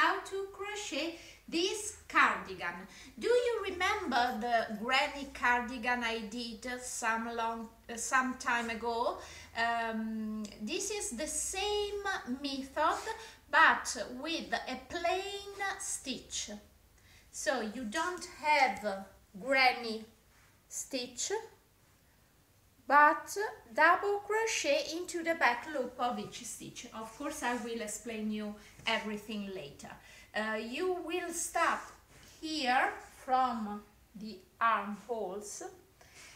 how to crochet this cardigan. Do you remember the granny cardigan I did some time ago? This is the same method but with a plain stitch. So you don't have granny stitch, but double crochet into the back loop of each stitch. Of course, I will explain you everything later. You will start here from the armholes,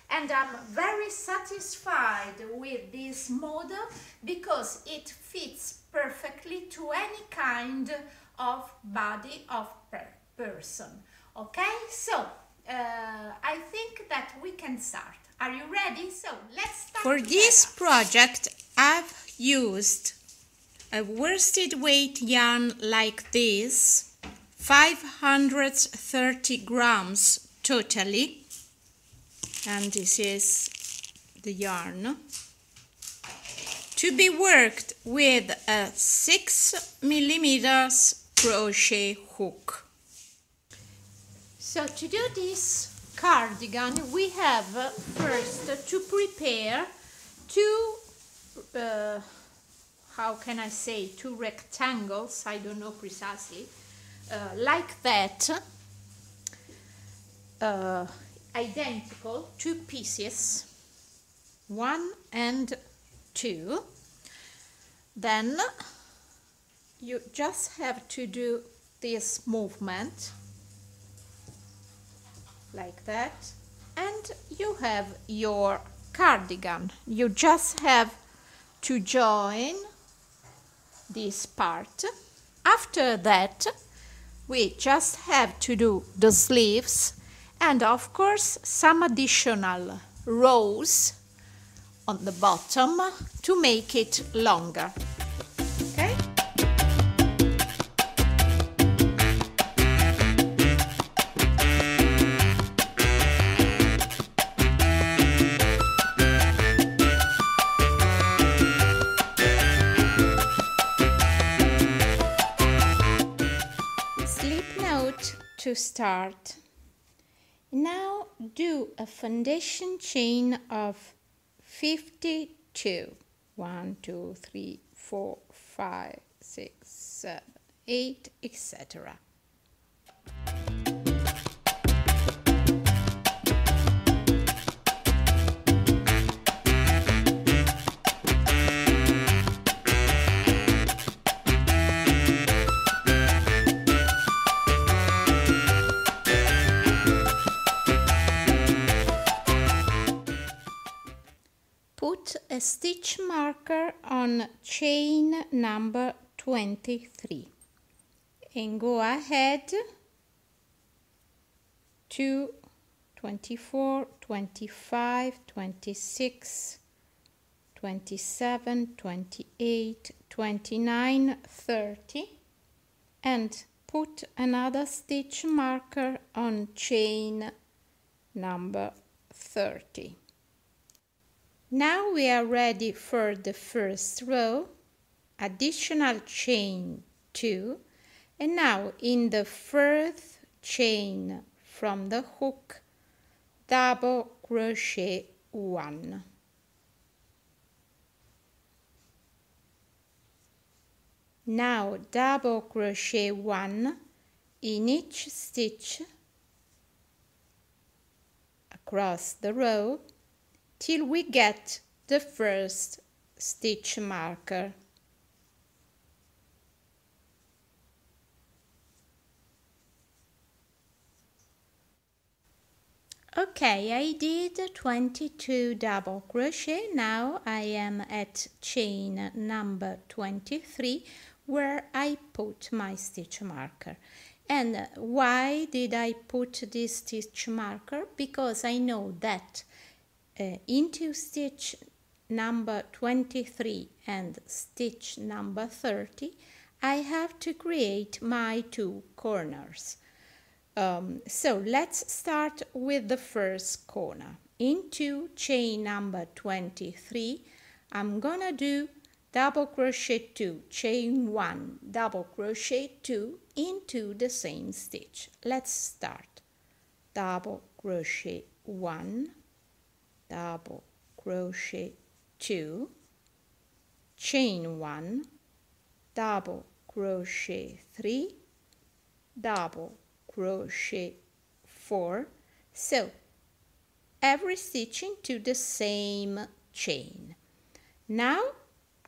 and I'm very satisfied with this model because it fits perfectly to any kind of body of person. Okay, so I think that we can start. Are you ready? So let's start. For this project, I've used a worsted weight yarn like this, 530 grams totally, and this is the yarn, to be worked with a 6 millimeters crochet hook. So to do this cardigan, we have first to prepare two, how can I say, two rectangles, I don't know precisely, like that, identical, two pieces, 1 and 2. Then you just have to do this movement like that, and you have your cardigan. You just have to join this part. After that, we just have to do the sleeves and of course some additional rows on the bottom to make it longer. Okay? To start. Now do a foundation chain of 52. 1, 2, 3, 4, 5, 6, 7, 8, etc. Put a stitch marker on chain number 23 and go ahead to 24, 25, 26, 27, 28, 29, 30 and put another stitch marker on chain number 30. Now we are ready for the first row, additional chain 2, and now in the first chain from the hook, double crochet 1. Now double crochet 1 in each stitch across the row till we get the first stitch marker. Okay, I did 22 double crochet. Now I am at chain number 23 where I put my stitch marker. And why did I put this stitch marker? Because I know that into stitch number 23 and stitch number 30 I have to create my two corners. So let's start with the first corner. Into chain number 23 I'm gonna do double crochet 2, chain 1, double crochet 2 into the same stitch. Let's start. Double crochet 1, double crochet 2, chain 1, double crochet 3, double crochet 4. So every stitch into the same chain. Now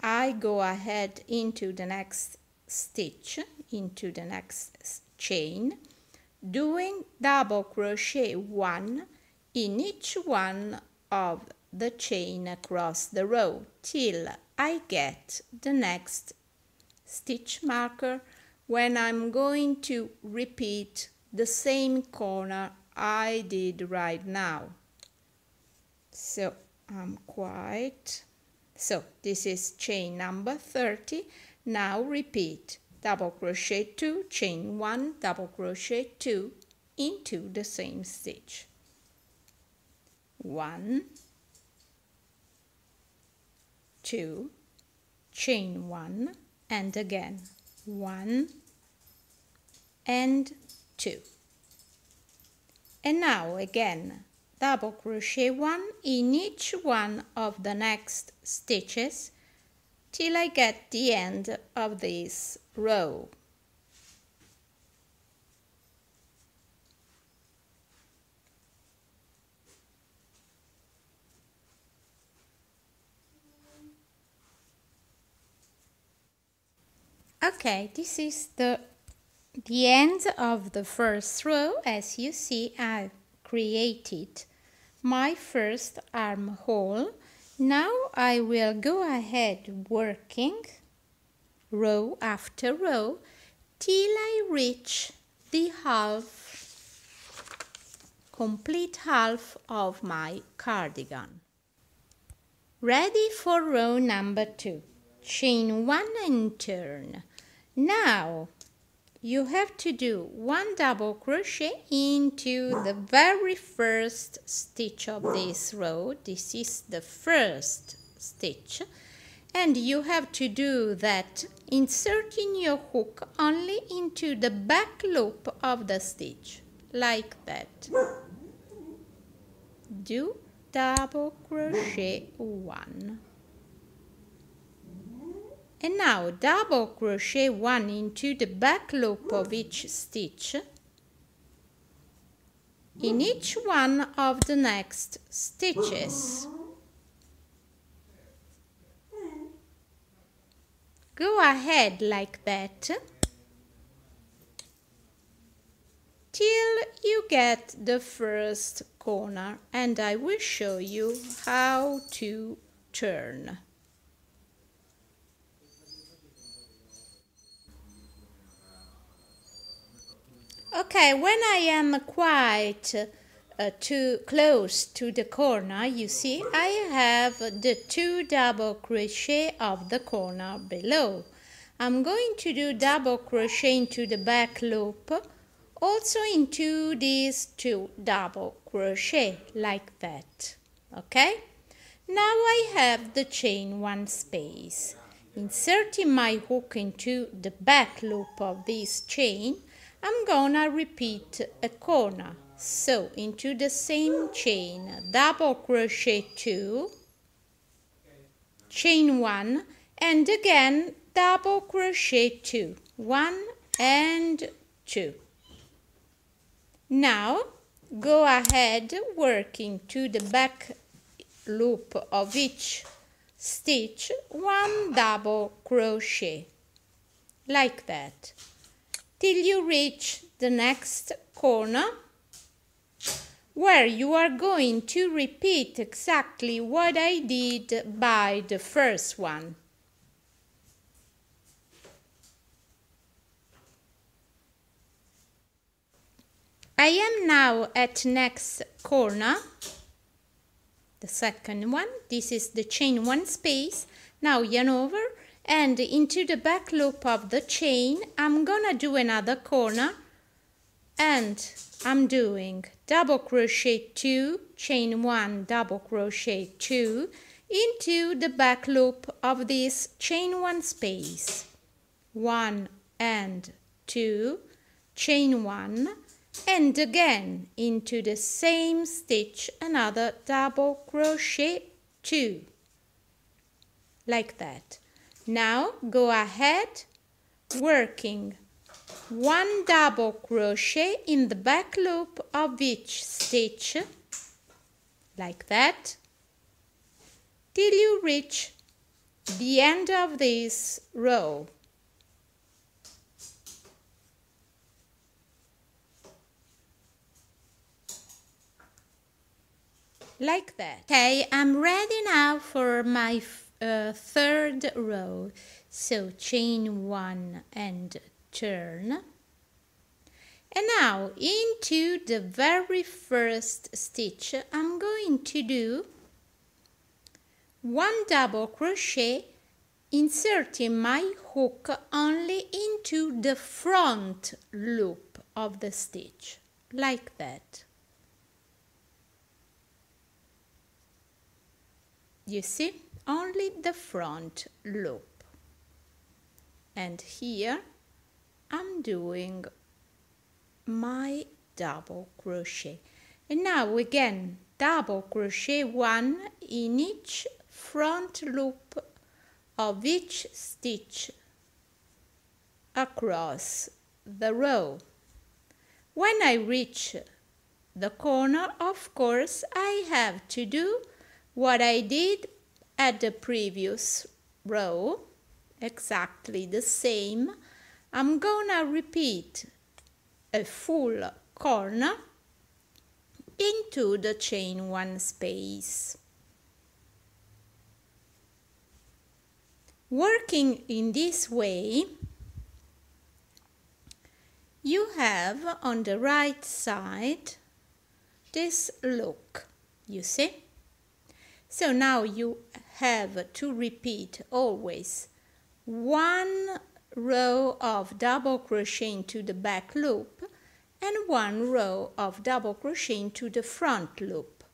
I go ahead into the next stitch, into the next chain, doing double crochet 1 in each one of the chain across the row till I get the next stitch marker, when I'm going to repeat the same corner I did right now. So so this is chain number 30. Now repeat double crochet 2, chain 1, double crochet 2 into the same stitch. 1, 2, chain 1, and again 1 and 2. And now again double crochet 1 in each one of the next stitches till I get the end of this row. Okay, this is the end of the first row. As you see, I've created my first armhole. Now I will go ahead working row after row till I reach the complete half of my cardigan. Ready for row number 2. Chain 1 and turn. Now you have to do 1 double crochet into the very first stitch of this row. This is the first stitch, and you have to do that inserting your hook only into the back loop of the stitch, like that. Do double crochet 1. And now double crochet 1 into the back loop of each stitch in each one of the next stitches. Go ahead like that till you get the first corner, and I will show you how to turn. Okay, when I am quite too close to the corner, you see, I have the 2 double crochet of the corner below. I'm going to do double crochet into the back loop, also into these 2 double crochet, like that. Okay? Now I have the chain 1 space. Inserting my hook into the back loop of this chain, I'm gonna repeat a corner. So into the same chain, double crochet 2, chain 1, and again double crochet 2, 1 and 2. Now go ahead working to the back loop of each stitch 1 double crochet, like that, till you reach the next corner, where you are going to repeat exactly what I did by the first one. I am now at next corner, the second one. This is the chain 1 space. Now yarn over, and into the back loop of the chain I'm gonna do another corner, and I'm doing double crochet 2, chain 1, double crochet 2 into the back loop of this chain 1 space. 1 and 2, chain 1, and again into the same stitch another double crochet 2, like that. Now go ahead working 1 double crochet in the back loop of each stitch, like that, till you reach the end of this row. Like that. Okay, I'm ready now for my third row. So chain 1 and turn. And now into the very first stitch I'm going to do 1 double crochet, inserting my hook only into the front loop of the stitch, like that. You see, only the front loop. And here I'm doing my double crochet. And now again, double crochet 1 in each front loop of each stitch across the row. When I reach the corner, of course, I have to do what I did at the previous row, exactly the same. I'm gonna repeat a full corner into the chain 1 space. Working in this way, you have on the right side this look, you see? So now you have to repeat always 1 row of double crochet into the back loop and 1 row of double crochet into the front loop,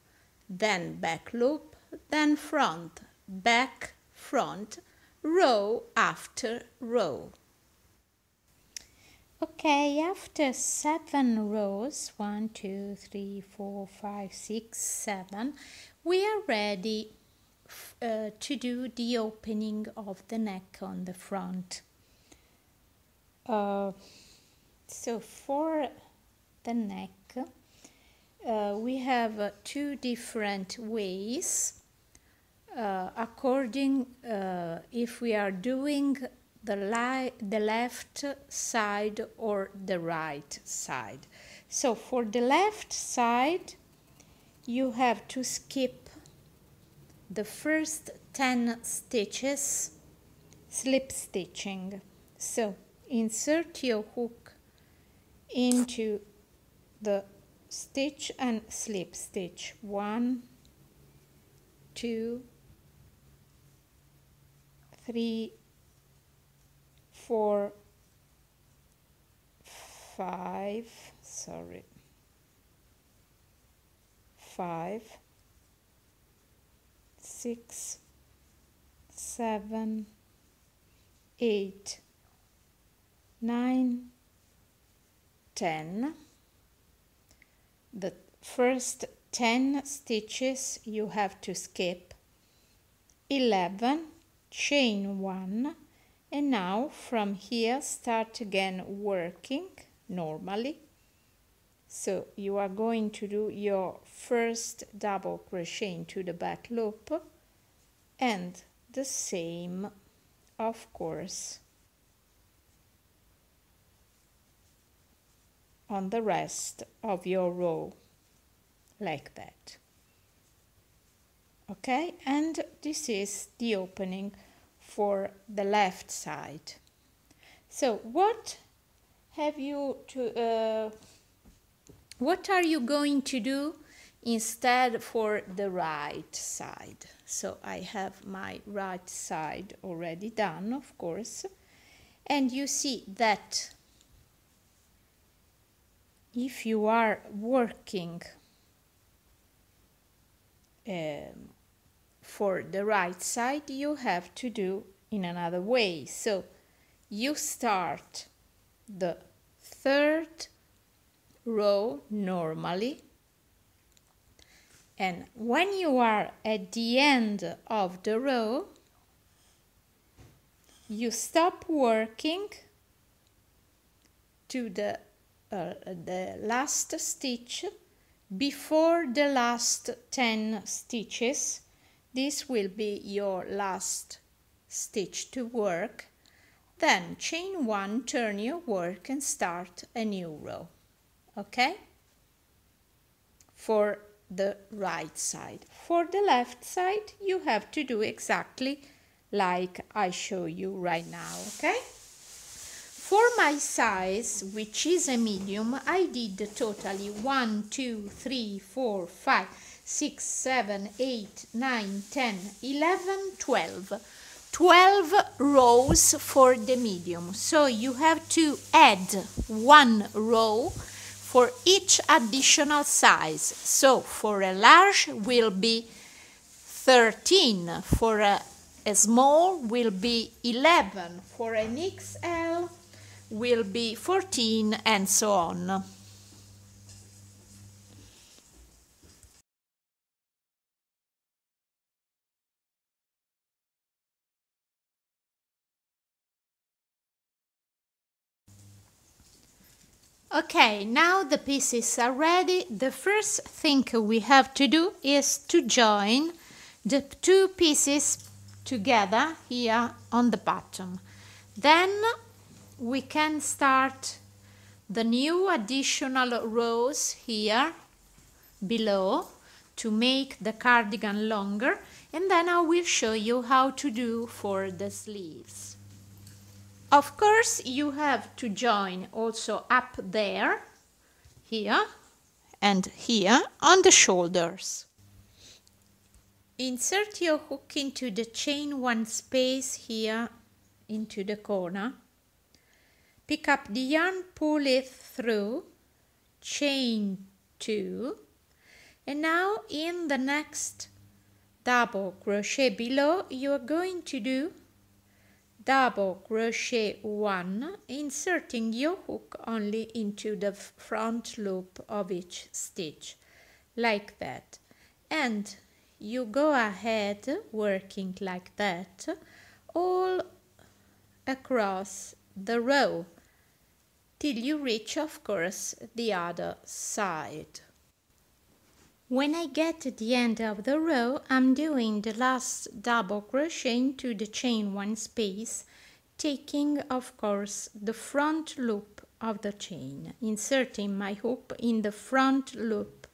then back loop, then front, back, front, row after row. Okay, after 7 rows, 1, 2, 3, 4, 5, 6, 7, we are ready to do the opening of the neck on the front. So for the neck, we have 2 different ways according if we are doing the left side or the right side. So for the left side, you have to skip the first 10 stitches slip stitching. So insert your hook into the stitch and slip stitch 1, 2, 3, 4, 5, 6, 7, 8, 9, 10. The first 10 stitches you have to skip. 11, chain 1, and now from here start again working normally. So you are going to do your first double crochet into the back loop and the same, of course, on the rest of your row, like that. Okay, and this is the opening for the left side. So what have you to what are you going to do instead for the right side? So I have my right side already done, of course, and you see that if you are working for the right side you have to do in another way. So you start the third row normally, and when you are at the end of the row, you stop working to the last stitch before the last 10 stitches. This will be your last stitch to work. Then chain 1, turn your work and start a new row. Okay? For the right side. For the left side, you have to do exactly like I show you right now. Okay? For my size, which is a medium, I did totally 1, 2, 3, 4, 5, 6, 7, 8, 9, 10, 11, 12. 12 rows for the medium. So you have to add 1 row for each additional size. So for a large will be 13, for a small will be 11, for an XL will be 14, and so on. Okay, now the pieces are ready. The first thing we have to do is to join the 2 pieces together here on the bottom. Then we can start the new additional rows here below to make the cardigan longer, and then I will show you how to do for the sleeves. Of course, you have to join also up there, here and here on the shoulders. Insert your hook into the chain 1 space here into the corner. Pick up the yarn, pull it through, chain 2, and now in the next double crochet below you are going to do double crochet 1, inserting your hook only into the front loop of each stitch, like that. And you go ahead working like that all across the row till you reach, of course, the other side. When I get to the end of the row, I'm doing the last double crochet into the chain 1 space, taking, of course, the front loop of the chain, inserting my hook in the front loop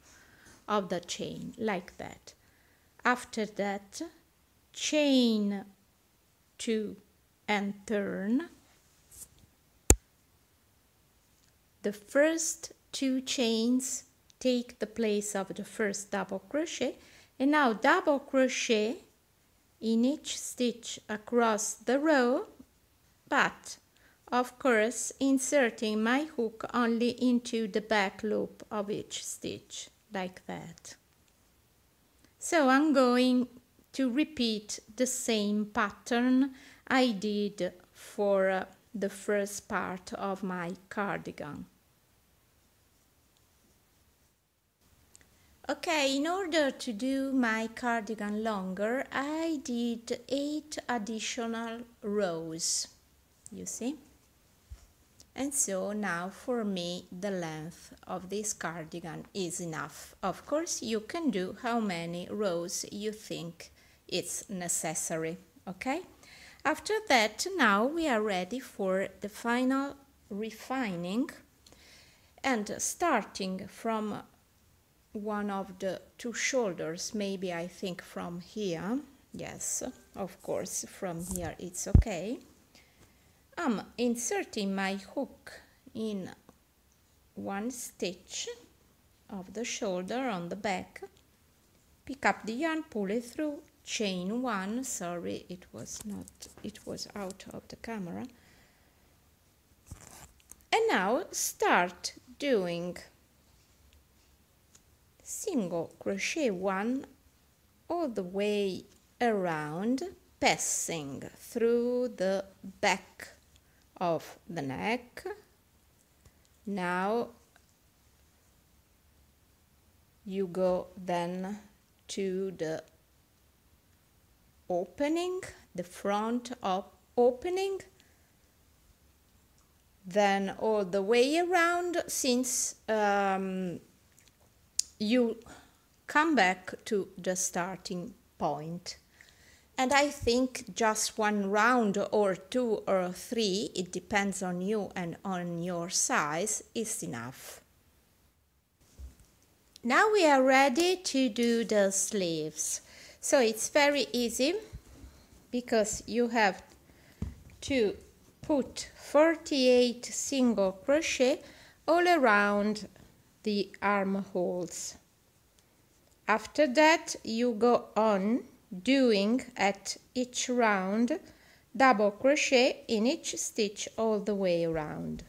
of the chain, like that. After that, chain 2 and turn. The first 2 chains take the place of the first double crochet, and now double crochet in each stitch across the row, but of course inserting my hook only into the back loop of each stitch, like that. So I'm going to repeat the same pattern I did for the first part of my cardigan. Okay, in order to do my cardigan longer, I did 8 additional rows, you see? And so now for me the length of this cardigan is enough. Of course, you can do how many rows you think it's necessary, okay? After that, now we are ready for the final refining, and starting from one of the 2 shoulders, maybe I think from here, yes, of course from here it's okay. I'm inserting my hook in 1 stitch of the shoulder on the back, pick up the yarn, pull it through, chain 1, sorry, it was out of the camera, and now start doing single crochet 1 all the way around, passing through the back of the neck. Now you go then to the opening, the front of opening, then all the way around, since you come back to the starting point. And I think just one round or two or three, it depends on you and on your size, is enough. Now we are ready to do the sleeves. So it's very easy because you have to put 48 single crochet all around the armholes. After that you go on doing at each round double crochet in each stitch all the way around.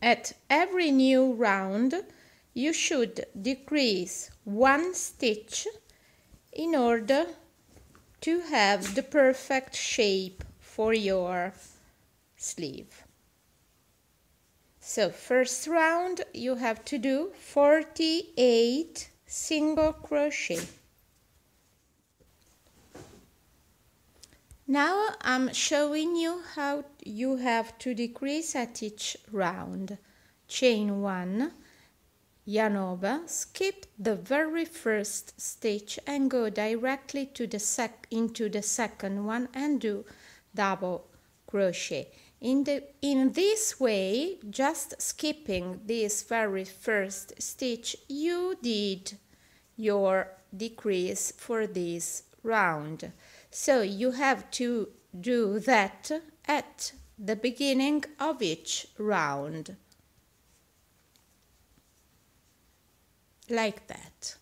At every new round you should decrease one stitch in order to have the perfect shape for your sleeve. So first round you have to do 48 single crochet. Now I'm showing you how you have to decrease at each round. Chain 1, yarn over, skip the very first stitch and go directly to into the second one and do double crochet. In this way, just skipping this very first stitch, you did your decrease for this round. So you have to do that at the beginning of each round, like that.